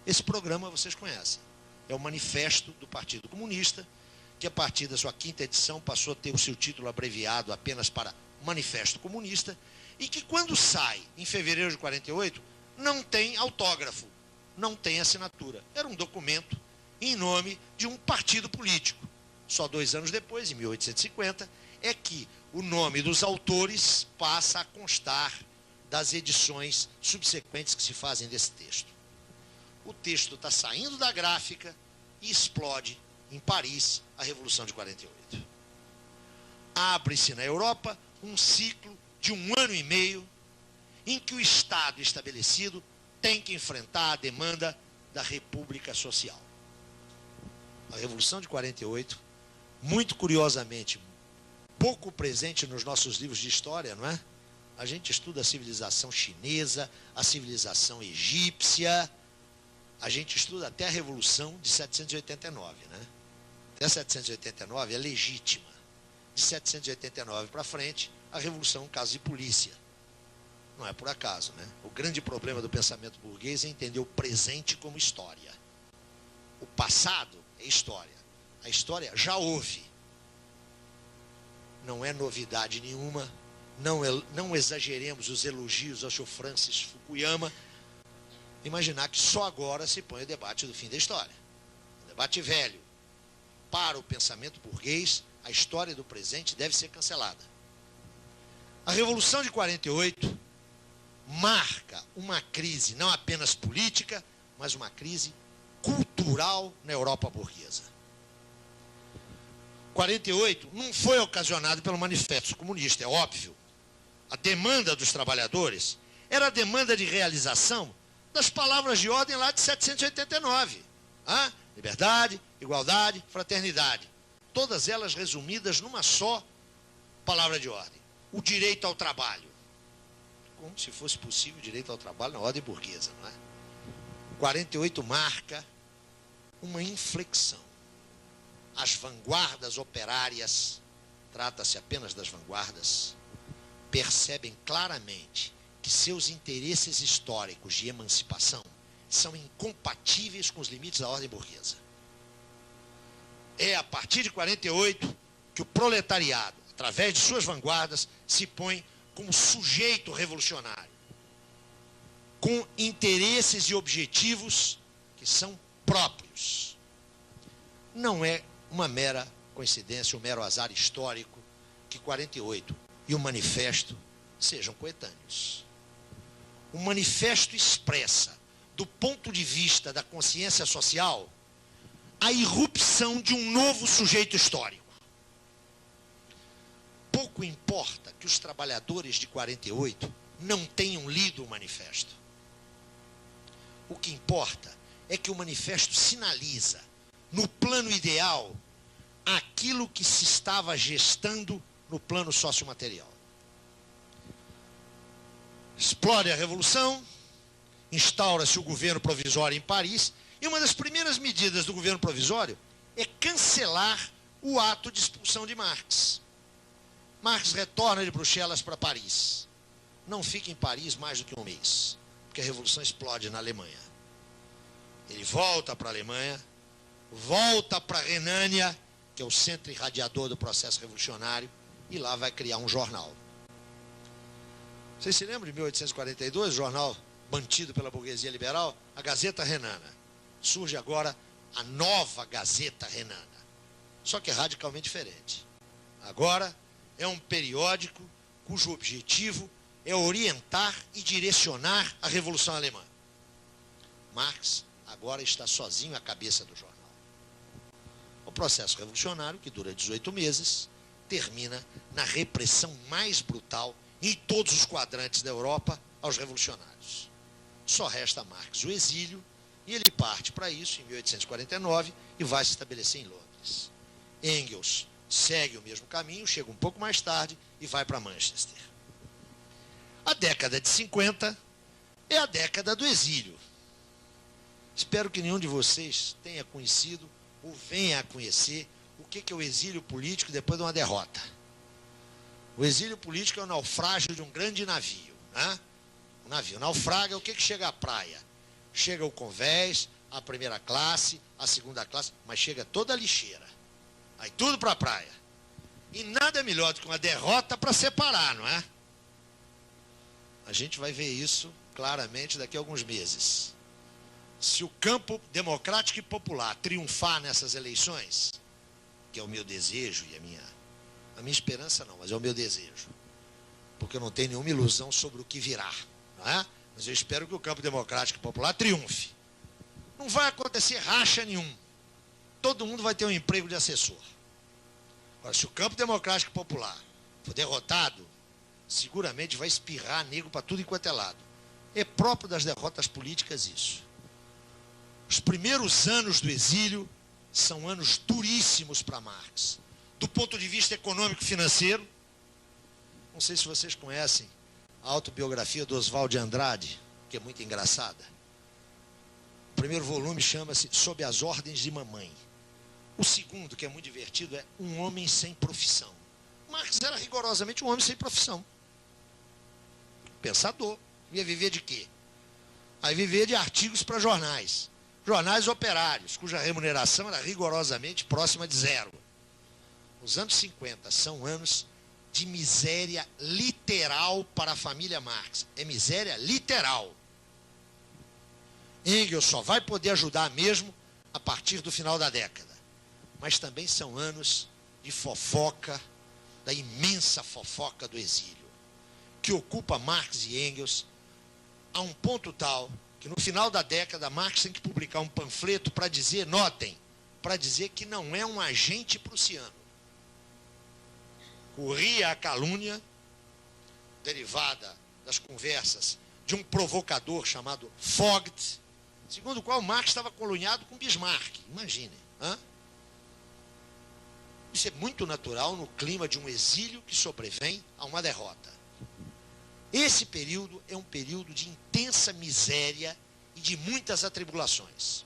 Esse programa vocês conhecem. É o Manifesto do Partido Comunista, que a partir da sua 5ª edição passou a ter o seu título abreviado apenas para Manifesto Comunista, e que quando sai, em fevereiro de 48, não tem autógrafo, não tem assinatura. Era um documento em nome de um partido político. Só 2 anos depois, em 1850, é que o nome dos autores passa a constar das edições subsequentes que se fazem desse texto. O texto está saindo da gráfica e explode em Paris a Revolução de 48. Abre-se na Europa um ciclo de 1 ano e meio em que o Estado estabelecido tem que enfrentar a demanda da República Social. A Revolução de 48, muito curiosamente, pouco presente nos nossos livros de história, não é? A gente estuda a civilização chinesa, a civilização egípcia, a gente estuda até a Revolução de 789, né? Até 789 é legítima. De 789 para frente, a Revolução é um caso de polícia. Não é por acaso, né? O grande problema do pensamento burguês é entender o presente como história. O passado é história. A história já houve. Não é novidade nenhuma. Não exageremos os elogios ao Sr. Francis Fukuyama. Imaginar que só agora se põe o debate do fim da história. O debate velho. Para o pensamento burguês, a história do presente deve ser cancelada. A Revolução de 48 marca uma crise não apenas política, mas uma crise cultural na Europa burguesa. 48 não foi ocasionado pelo Manifesto Comunista, é óbvio. A demanda dos trabalhadores era a demanda de realização das palavras de ordem lá de 789. Liberdade, igualdade, fraternidade. Todas elas resumidas numa só palavra de ordem. O direito ao trabalho. Como se fosse possível o direito ao trabalho na ordem burguesa, não é? 48 marca uma inflexão. As vanguardas operárias, trata-se apenas das vanguardas, percebem claramente que seus interesses históricos de emancipação são incompatíveis com os limites da ordem burguesa. É a partir de 48 que o proletariado, através de suas vanguardas, se põe como sujeito revolucionário, com interesses e objetivos que são próprios. Não é uma mera coincidência, um mero azar histórico que 48 e o Manifesto sejam coetâneos. O Manifesto expressa, do ponto de vista da consciência social, a irrupção de um novo sujeito histórico. Pouco importa que os trabalhadores de 48 não tenham lido o Manifesto. O que importa é que o Manifesto sinaliza, no plano ideal, aquilo que se estava gestando no plano sociomaterial. Explode a Revolução, instaura-se o governo provisório em Paris, e uma das primeiras medidas do governo provisório é cancelar o ato de expulsão de Marx. Marx retorna de Bruxelas para Paris. Não fica em Paris mais do que 1 mês, porque a Revolução explode na Alemanha. Ele volta para a Alemanha, volta para a Renânia, que é o centro irradiador do processo revolucionário, e lá vai criar um jornal. Vocês se lembram de 1842, o jornal mantido pela burguesia liberal? A Gazeta Renana. Surge agora a nova Gazeta Renana, só que é radicalmente diferente. Agora é um periódico cujo objetivo é orientar e direcionar a Revolução Alemã. Marx agora está sozinho à cabeça do jornal. O processo revolucionário, que dura 18 meses, termina na repressão mais brutal em todos os quadrantes da Europa aos revolucionários. Só resta a Marx o exílio, e ele parte para isso em 1849 e vai se estabelecer em Londres. Engels segue o mesmo caminho, chega um pouco mais tarde e vai para Manchester. A década de 50 é a década do exílio. Espero que nenhum de vocês tenha conhecido ou venha a conhecer o que é o exílio político depois de uma derrota. O exílio político é o naufrágio de um grande navio, né? O navio naufraga, o que chega à praia? Chega o convés, a primeira classe, a segunda classe, mas chega toda a lixeira. Aí tudo para a praia. E nada melhor do que uma derrota para separar, não é? A gente vai ver isso claramente daqui a alguns meses. Se o campo democrático e popular triunfar nessas eleições, que é o meu desejo e a minha esperança não, mas é o meu desejo, porque eu não tenho nenhuma ilusão sobre o que virá, não é? Mas eu espero que o campo democrático e popular triunfe. Não vai acontecer racha nenhum. Todo mundo vai ter um emprego de assessor. Agora, se o campo democrático e popular for derrotado, seguramente vai espirrar nego para tudo enquanto é lado. É próprio das derrotas políticas isso. Os primeiros anos do exílio são anos duríssimos para Marx. Do ponto de vista econômico e financeiro, não sei se vocês conhecem a autobiografia do Oswald de Andrade, que é muito engraçada. O primeiro volume chama-se Sob as Ordens de Mamãe. O segundo, que é muito divertido, é Um Homem Sem Profissão. Marx era rigorosamente um homem sem profissão. Pensador. Ia viver de quê? Aí vivia de artigos para jornais. Jornais operários, cuja remuneração era rigorosamente próxima de zero. Os anos 50 são anos de miséria literal para a família Marx. É miséria literal. Engels só vai poder ajudar mesmo a partir do final da década. Mas também são anos de fofoca, da imensa fofoca do exílio, que ocupa Marx e Engels a um ponto tal que no final da década Marx tem que publicar um panfleto para dizer, notem, para dizer que não é um agente prussiano. Corria a calúnia, derivada das conversas de um provocador chamado Vogt, segundo o qual Marx estava colunhado com Bismarck. Imaginem. Isso é muito natural no clima de um exílio que sobrevém a uma derrota. Esse período é um período de intensa miséria e de muitas atribulações.